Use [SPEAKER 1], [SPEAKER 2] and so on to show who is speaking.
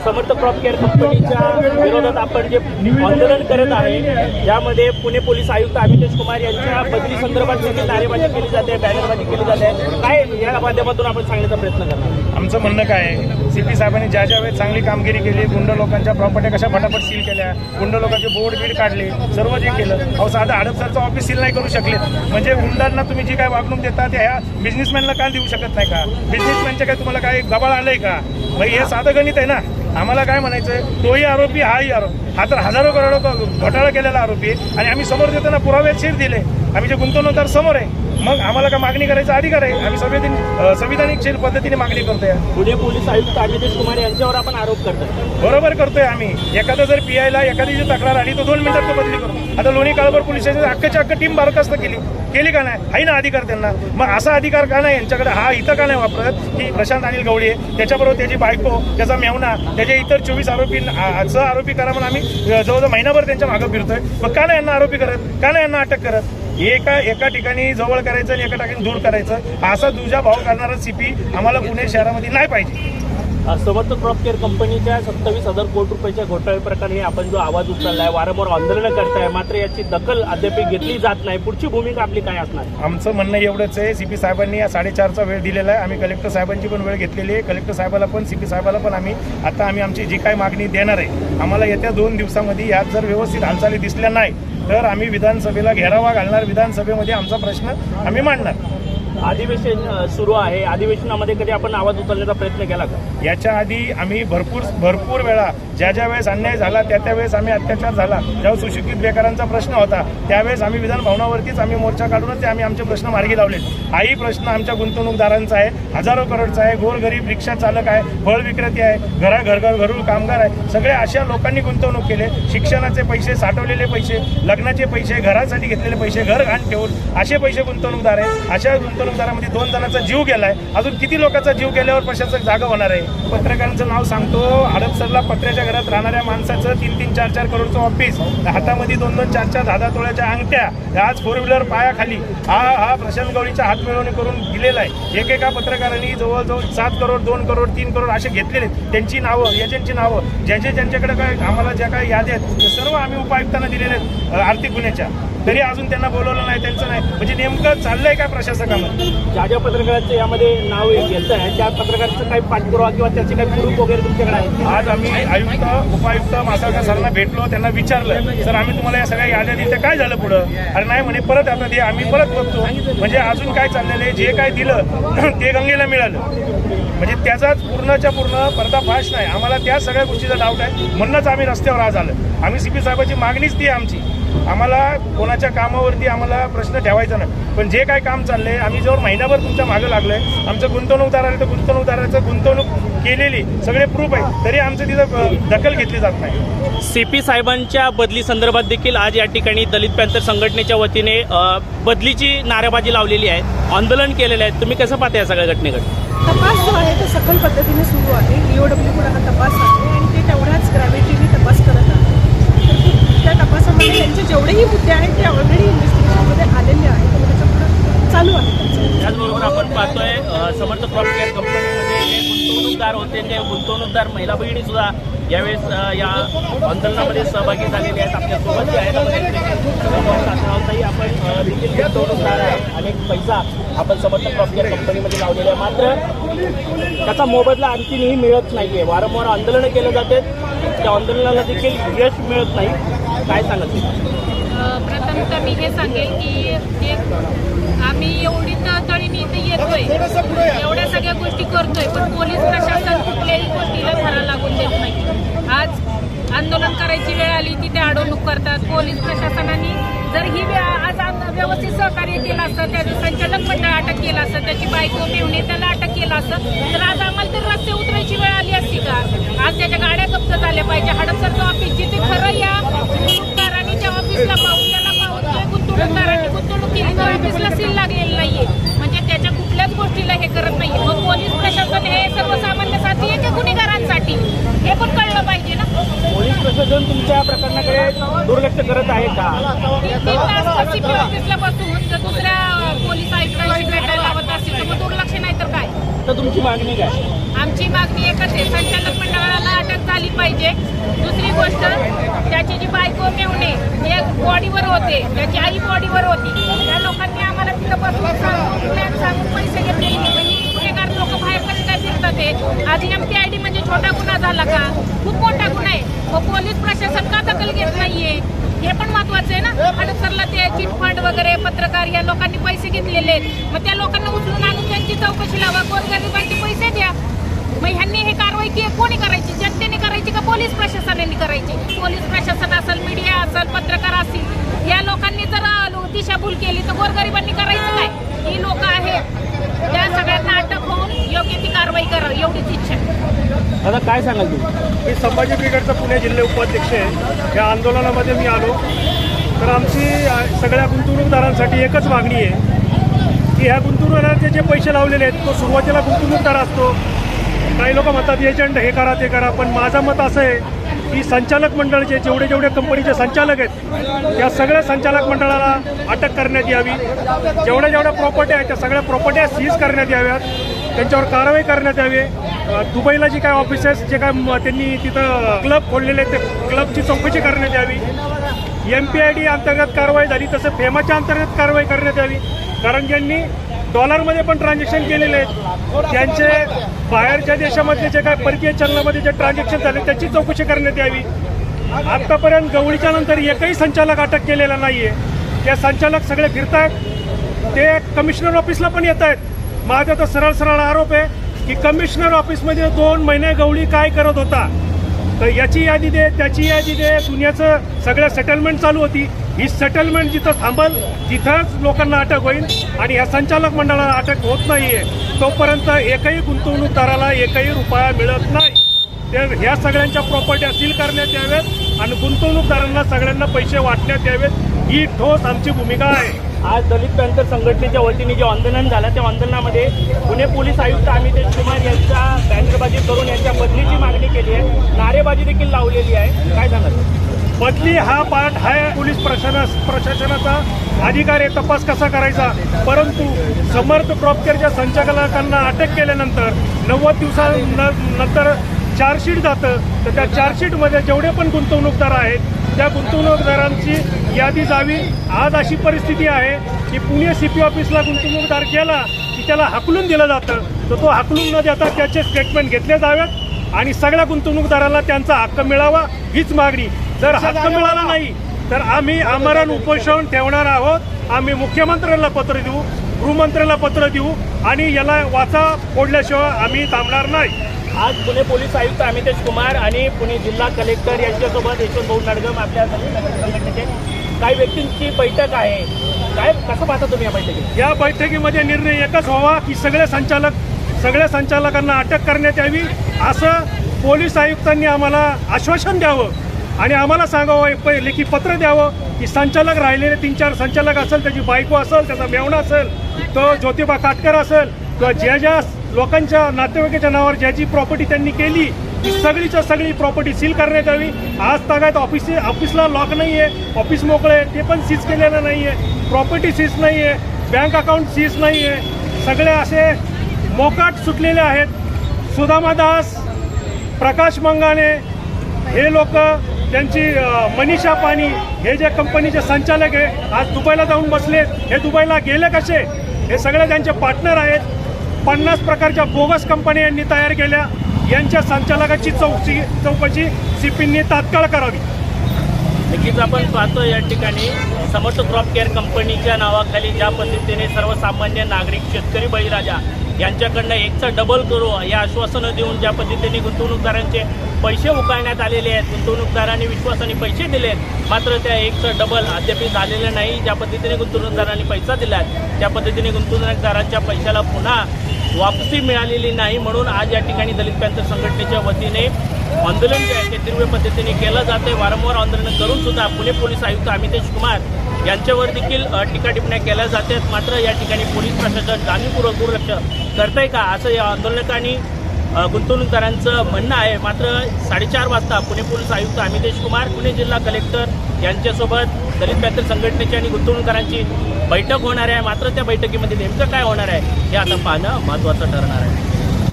[SPEAKER 1] समर्थ crop care कंपनीच्या विरोधात आपण जे आंदोलन करत आहे, ज्यामध्ये पुणे पोलीस आयुक्त अमितेश कुमार यांच्या बदली संदर्भात देखील नारेबाजी केली जाते, बॅनरबाजी केली जाते, काय या माध्यमातून आपण सांगण्याचा प्रयत्न करणार?
[SPEAKER 2] आमचं म्हणणं काय आहे, सीपी साहेबांनी ज्या ज्या वेळेस चांगली कामगिरी केली, गुंड लोकांच्या प्रॉपर्टी कशा फटाफट सील केल्या, गुंड लोकांचे बोर्ड बीड काढले, सर्व जे केलं, अहो साधं हडपसरचं ऑफिस सील नाही करू शकले, म्हणजे गुंडांना तुम्ही जी काय वागणूक देता ते ह्या बिझनेसमॅनला का देऊ शकत नाही का? बिझनेसमॅनच्या काय तुम्हाला काय गबाळ आलंय का? भाई हे साधं गणित आहे ना. आम्हाला काय म्हणायचं, तोही आरोपी हाही आरोपी, हा तर हजारो करोडो घोटाळा केलेला आरोपी आहे आणि आम्ही समोर देताना पुरावेशीर दिले. आम्ही जे गुंतवणूकदार समोर आहे, मग आम्हाला का मागणी करायचा अधिकार आहे? आम्ही संविधानिक पद्धतीने मागणी करतोय.
[SPEAKER 1] पुणे पोलीस आयुक्त अमितेश कुमार यांच्यावर आपण आरोप करतोय.
[SPEAKER 2] बरोबर करतोय आम्ही. एखादा जर पीआयला एखादी जी तक्रार आली तर 2 मिनिटात तो बदली करतो. आता लोणी काळभोर पोलीस स्टेशन अख्ख्याच्या अख्खा टीम बरखास्त केली का नाही? आहे ना अधिकार त्यांना. मग असा अधिकार का नाही यांच्याकडे? हा इथं का नाही वापरत की प्रशांत अनिल गवळी त्याच्याबरोबर त्याची बायको, त्याचा मेवना, त्याचे इतर 24 आरोपी सह आरोपी करा म्हणून आम्ही जवळजवळ महिनाभर त्यांच्या मागं फिरतोय. मग का नाही यांना आरोपी करत? का नाही यांना अटक करत? एका ठिकाणी जवळ करायचं आणि एका ठिकाणी दूर करायचं, असा दुजा भाव करणारा सीपी आम्हाला पुणे शहरामध्ये नाही पाहिजे.
[SPEAKER 1] समर्थ क्रॉप केअर कंपनीच्या 27,000 कोटी रुपयाच्या घोटाळे प्रकरणी आपण जो आवाज उचललाय, वारंवार आंदोलनं करताय, मात्र याची दखल अद्याप घेतली जात नाही. पुढची भूमिका आपली काय असणार?
[SPEAKER 2] आमचं म्हणणं एवढंच आहे, सीपी साहेबांनी 4:30चा वेळ दिलेला आहे. आम्ही कलेक्टर साहेबांची पण वेळ घेतलेली आहे. कलेक्टर साहेबाला पण सीपी साहेबाला पण आम्ही आमची जी काय मागणी देणार आहे, आम्हाला येत्या 2 दिवसामध्ये यात जर व्यवस्थित हालचाली दिसल्या नाही तर आम्ही विधानसभेला घेरावा घालणार. विधानसभेमध्ये आमचा प्रश्न आम्ही मांडणार.
[SPEAKER 1] अधिवेशन सुरू आहे, अधिवेशनामध्ये कधी आपण आवाज उचलण्याचा प्रयत्न केला का?
[SPEAKER 2] याच्या आधी आम्ही भरपूर वेळा ज्या वेळेस अन्याय झाला त्या वेळेस आम्ही अत्याचार झाला, जेव्हा सुशिक्षित बेकारांचा प्रश्न होता त्यावेळेस आम्ही विधान भवनावरतीच आम्ही मोर्चा काढूनच आम्ही आमचे प्रश्न मार्गी लावले. हाही प्रश्न आमच्या गुंतवणूकदारांचा आहे, हजारो करोडचा आहे, गोरगरीब रिक्षा चालक आहे, फळ विक्रेते आहे, घरून कामगार आहे, सगळे अशा लोकांनी गुंतवणूक केले. शिक्षणाचे पैसे, साठवलेले पैसे, लग्नाचे पैसे, घरासाठी घेतलेले पैसे, घर घाण ठेवून असे पैसे गुंतवणूकदार आहे. अशा गुंतवणूकदारामध्ये 2 जणांचा जीव गेलाय. अजून किती लोकांचा जीव गेल्यावर प्रशासक जागा होणार आहे? पत्रकारांचं नाव सांगतो, हडपसरला पत्र्याच्या घरात राहणाऱ्या माणसाचं 3-3, 4-4 करोडचं ऑफिस, हातामध्ये 2-2, 4-4, 10-10 तोळ्याच्या अंगठ्या, आज 4 व्हीलर पायाखाली हा प्रशांत गवळीचा हात मिळवणी करून दिलेला आहे. एकेका पत्रकारांनी जवळजवळ 7 करोड, 2 करोड, 3 करोड असे घेतलेले. त्यांची नावं, एजंटची नावं, ज्यांच्याकडे काय आम्हाला ज्या काही यादी आहेत ते सर्व आम्ही उपायुक्तांना दिलेले आहेत आर्थिक गुन्ह्याच्या. तरी अजून त्यांना बोलवलं नाही, त्यांचं नाही. म्हणजे नेमकं चाललंय काय प्रशासकामध्ये?
[SPEAKER 1] ज्या पत्रकारांचं यामध्ये नाव घेतलं आहे त्या पत्रकारांचं काही पाठपुरावा किंवा त्याचे काही प्रूफ वगैरे तुमच्याकडे आहे?
[SPEAKER 2] आज आम्ही आयुक्त, उपायुक्त, मासाळकर सरांना भेटलो, त्यांना विचारलं, सर आम्ही तुम्हाला या सगळ्या याद्या दिल्या, काय झालं पुढं? अरे नाही म्हणे, परत आता दे, आम्ही परत बघतो. म्हणजे अजून काय चाललेलं आहे? जे काय दिलं ते गंगेला मिळालं, म्हणजे त्याचाच पूर्णच्या पूर्ण पर्दाफाश नाही. आम्हाला त्या सगळ्या गोष्टीचा डाऊट आहे, म्हणूनच आम्ही रस्त्यावर आज आलो. आम्ही सीपी साहेबाची मागणीच ती आमची. आम्हाला कोणाच्या कामावरती आम्हाला प्रश्न ठेवायचा नाही, पण जे काय काम चाललंय, आम्ही जवळ महिनाभर तुमच्या मागं लागलोय. आमचं गुंतवणूकदार आले तर गुंतवणूकदाराचं गुंतवणूक केलेली सगळे प्रूफ आहे, तरी आमचं तिथं दखल घेतली जात नाही.
[SPEAKER 1] सीपी साहेबांच्या बदली संदर्भात देखील आज या ठिकाणी दलित पॅंथर संघटनेच्या वतीने बदलीची नारेबाजी लावलेली आहे, आंदोलन केलेलं आहे. तुम्ही कसं पाहता या सगळ्या घटनेकडे?
[SPEAKER 3] तपास जो आहे तो सखोल पद्धतीने सुरू आहे. EOW कडे हा तपास आहे आणि ते तेवढ्याच ग्रॅव्हिटीने तपास करत आहे. त्या तपासामध्ये त्यांचे जेवढेही मुद्दे आहेत ते ऑलरेडी इन्व्हेस्टिगेशनमध्ये आलेले आहेत आणि त्याच्यापुढे चालू आहे.
[SPEAKER 1] त्याचबरोबर आपण पाहतोय समर्थ क्रॉप केअर कंपनीमध्ये जे गुंतवणूकदार होते ते गुंतवणूकदार महिला भगिनी सुद्धा यावेळेस या आंदोलनामध्ये सहभागी झालेले आहेत. आपल्यासोबत जे आहेत आपण देखील गुंतवणूकदार आहे, अनेक पैसा आपण समर्थ क्रॉप केअर कंपनीमध्ये लावलेला आहे, मात्र त्याचा मोबदला आणखीनही मिळत नाही आहे. वारंवार आंदोलनं केले जाते, त्या आंदोलनाला देखील यश मिळत नाही. काय सांगत?
[SPEAKER 4] प्रथमतः मी हे सांगेल की आम्ही एवढी तळतळीने इथे येतोय, एवढ्या सगळ्या गोष्टी करतोय, पण पोलीस प्रशासन कुठल्याही गोष्टीला धरा लागून देत नाही. आज आंदोलन करायची वेळ आली की ते अडवणूक करतात. पोलीस प्रशासनाने जर ही आज व्यवस्थित सहकार्य केलं असतं, त्याचं संचालक मंडळ अटक केलं असतं, त्याची बायको मेवणे त्याला अटक केलं असतं, तर आज आम्हाला तर रस्ते उतरायची वेळ आली असती का? आज त्याच्या गाड्या जप्त झाल्या पाहिजे. हडपसरचं ऑफिस जिथे खरं या गुंतवणूकदारांनी त्या ऑफिसला पाहून त्याला पाहून गुंतवणूकदारांनी गुंतवणूक केली तर ऑफिसला सील लागलेलं नाहीये, म्हणजे त्याच्या कुठल्याच गोष्टीला हे करत नाहीये. मग पोलीस प्रशासन हे सर्वसामान्यांसाठी आहे का गुन्हेगारांसाठी, हे पण कळलं पाहिजे ना.
[SPEAKER 1] पोलीस प्रशासन तुमच्या प्रकरणाकडे दुर्लक्ष करत आहे का?
[SPEAKER 4] सीपी ऑफिसला बसून जर दुसऱ्या पोलीस आयुक्तांशी भेटायला लावत असतील तर मग दुर्लक्ष नाही तर काय?
[SPEAKER 1] तर तुमची मागणी काय?
[SPEAKER 4] आमची मागणी एकच आहे, संचालक मंडळाला अटक झाली गोष्ट, त्याची जी बायको मेवणे जे बॉडीवर होते, त्याची आई बॉडीवर होती, त्या लोकांनी आम्हाला तिथं बसून सांगून पैसे घेतले. गुन्हेगार लोक बाहेर कसे काय फिरतात ते? आज MPID म्हणजे छोटा गुन्हा झाला का? खूप मोठा गुन्हा आहे. पोलीस प्रशासन का दखल घेत नाहीये हे पण महत्वाचं आहे ना. हडपसरला ते चिटफंड वगैरे पत्रकार या लोकांनी पैसे घेतलेले आहेत, मग त्या लोकांना उचलून आणून त्यांची चौकशी लावा, गोरगरिबांचे पैसे द्या. मग ह्यांनी हे कारवाई कोणी करायची? जनतेने करायची का पोलीस प्रशासनाने करायची? पोलीस प्रशासन असेल, मीडिया असेल, पत्रकार असतील, या लोकांनी जर दिशाभूल केली तर गोरगरिबांनी करायचं काय? ही लोक आहेत, त्या सगळ्यांना अटक होऊन योग्य ती कारवाई करावी एवढीच इच्छा आहे.
[SPEAKER 1] आता काय सांगाल तुम्ही?
[SPEAKER 5] मी संभाजी ब्रिगेडचा पुणे जिल्हा उपाध्यक्ष आहे. या आंदोलनामध्ये मी आलो तर आमची सगळ्या गुंतवणूकदारांसाठी एकच मागणी आहे की ह्या गुंतवणूकदारांचे जे पैसे लावलेले आहेत तो सुरुवातीला गुंतवणूकदार असतो. काही लोक म्हणतात एजंट हे करा ते करा, पण माझं मत असं आहे की संचालक मंडळाचे जेवढे कंपनीचे संचालक आहेत त्या सगळ्या संचालक मंडळाला अटक करण्यात यावी. जेवढ्या प्रॉपर्टी आहेत त्या सगळ्या प्रॉपर्ट्या सीज करण्यात याव्यात, त्यांच्यावर कारवाई करण्यात यावी. दुबईला जी काय ऑफिसेस जे काय त्यांनी तिथं क्लब खोललेले आहेत ते क्लबची चौकशी करण्यात यावी. MPID अंतर्गत कारवाई झाली तसं फेमाच्या अंतर्गत कारवाई करण्यात यावी. कारण ज्यांनी डॉलरमध्ये पण ट्रान्झॅक्शन केलेले आहेत त्यांचे बाहेरच्या देशामधले जे काय परकीय चलनामध्ये जे ट्रान्झॅक्शन झाले त्याची चौकशी करण्यात यावी. आत्तापर्यंत गवळीच्या नंतर एकही संचालक अटक केलेला नाही आहे. त्या संचालक सगळे फिरत आहेत, ते कमिशनर ऑफिसला पण येत आहेत. माझा तर सरळ आरोप आहे की कमिशनर ऑफिसमध्ये 2 महिने गवळी काय करत होता, तर याची यादी दे, त्याची यादी दे. दुनियाचं सगळं सेटलमेंट चालू होती. ही सेटलमेंट जिथं थांबल तिथंच लोकांना अटक होईल आणि या संचालक मंडळाला अटक होत नाही आहे तोपर्यंत एकही गुंतवणूकदाराला एकही रुपया मिळत नाही. तर ह्या सगळ्यांच्या प्रॉपर्ट्या सील करण्यात याव्यात आणि गुंतवणूकदारांना सगळ्यांना पैसे वाटण्यात यावेत, ही ठोस आमची भूमिका आहे.
[SPEAKER 1] आज दलित पॅंथर संघटनेच्या वतीने जे आंदोलन झालं त्या आंदोलनामध्ये पुणे पोलीस आयुक्त अमितेश कुमार यांच्या बॅनरबाजी करून यांच्या बदलीची मागणी केली आहे, नारेबाजी देखील लावलेली आहे. काय सांगाल?
[SPEAKER 5] बदली हा पार्ट आहे पोलीस प्रशासनाचा अधिकार आहे तपास कसा करायचा. परंतु समर्थ क्रॉप केअरच्या संचालकांना अटक केल्यानंतर 90 दिवसानंतर चार्जशीट जातं, तर त्या चार्जशीटमध्ये जेवढे पण गुंतवणूकदार आहेत त्या गुंतवणूकदारांची यादी जावी. आज अशी परिस्थिती आहे की पुणे CP ऑफिसला गुंतवणूकदार गेला की त्याला हाकलून दिलं जातं, तर तो हाकलून न देता त्याचे स्टेटमेंट घेतले जावेत आणि सगळ्या गुंतवणूकदारांना त्यांचा हक्क मिळावा हीच मागणी. जर हक्क मिळाला नाही तर आम्ही आमरण उपोषण ठेवणार आहोत. आम्ही मुख्यमंत्र्यांना पत्र देऊ, गृहमंत्र्यांना पत्र देऊ आणि याला वाचा फोडल्याशिवाय आम्ही थांबणार नाही.
[SPEAKER 1] आज पुणे पोलीस आयुक्त अमितेश कुमार आणि पुणे जिल्हा कलेक्टर यांच्यासोबत यशवंत भाऊ नडगम आपल्या संघटनेचे काही व्यक्तींची बैठक आहे. काय कसं पाहता तुम्ही या बैठकीत?
[SPEAKER 5] या बैठकीमध्ये निर्णय एकच व्हावा की सगळ्या संचालकांना अटक करण्यात यावी असं पोलीस आयुक्तांनी आम्हाला आश्वासन द्यावं आणि आम्हाला सांगावं, लेखी पत्र द्यावं की संचालक राहिलेले 3-4 संचालक असेल, त्याची बायको असेल, त्याचा मेवणा असेल, तो ज्योतिबा काटकर असेल किंवा ज्या लोकांच्या नातेवाईकाच्या नावावर ज्याची प्रॉपर्टी त्यांनी केली ती सगळीच्या सगळी प्रॉपर्टी सील करण्यात यावी. आज तागायत ऑफिसला लॉक नाही आहे, ऑफिस मोकळे आहे, ते पण सीज केलेलं नाही आहे, प्रॉपर्टी सीज नाही आहे, बँक अकाउंट सीज नाही आहे, सगळे असे मोकाट सुटलेले आहेत. सुदामा दास, प्रकाश मंगाने हे लोक, त्यांची मनीषा पाणी हे जे कंपनीचे संचालक आहे आज दुबईला जाऊन बसले. हे दुबईला गेले कसे? हे सगळे त्यांचे पार्टनर आहेत. 50 प्रकारच्या बोगस कंपन्या यांनी तयार केल्या. यांच्या संचालकाची चौकशी CPनी तात्काळ करावी.
[SPEAKER 1] नक्कीच आपण पाहतो या ठिकाणी समर्थ क्रॉप केअर कंपनीच्या नावाखाली ज्या पद्धतीने सर्वसामान्य नागरिक, शेतकरी बळीराजा यांच्याकडनं एकचं डबल करू या आश्वासनं देऊन ज्या पद्धतीने गुंतवणूकदारांचे पैसे उकळण्यात आलेले आहेत, गुंतवणूकदारांनी विश्वासाने पैसे दिले आहेत, मात्र त्या एकचं डबल अद्याप झालेलं नाही. ज्या पद्धतीने गुंतवणूकदारांनी पैसा दिला त्या पद्धतीने गुंतवणूकदारांच्या पैशाला पुन्हा वापसी मिळालेली नाही. म्हणून आज या ठिकाणी दलित पॅंथर संघटनेच्या वतीने आंदोलन जे आहे ते तीव्र पद्धतीने केलं जाते. वारंवार आंदोलन करून सुद्धा पुणे पोलीस आयुक्त अमितेश कुमार यांच्यावर देखील टीकाटिप्पण्या केल्या जातात. मात्र या ठिकाणी पोलीस प्रशासन जाणीवपूर्वक दुर्लक्ष करतंय का असं या आंदोलकांनी गुंतवणूकदारांचं म्हणणं आहे. मात्र 4:30 वाजता पुणे पोलीस आयुक्त अमितेश कुमार, पुणे जिल्हा कलेक्टर यांच्यासोबत दलित पॅंथर संघटनेची आणि गुंतवणूकदारांची बैठक होणार आहे. मात्र त्या बैठकीमध्ये नेमकं काय होणार आहे हे आता पाहणं महत्त्वाचं ठरणार आहे.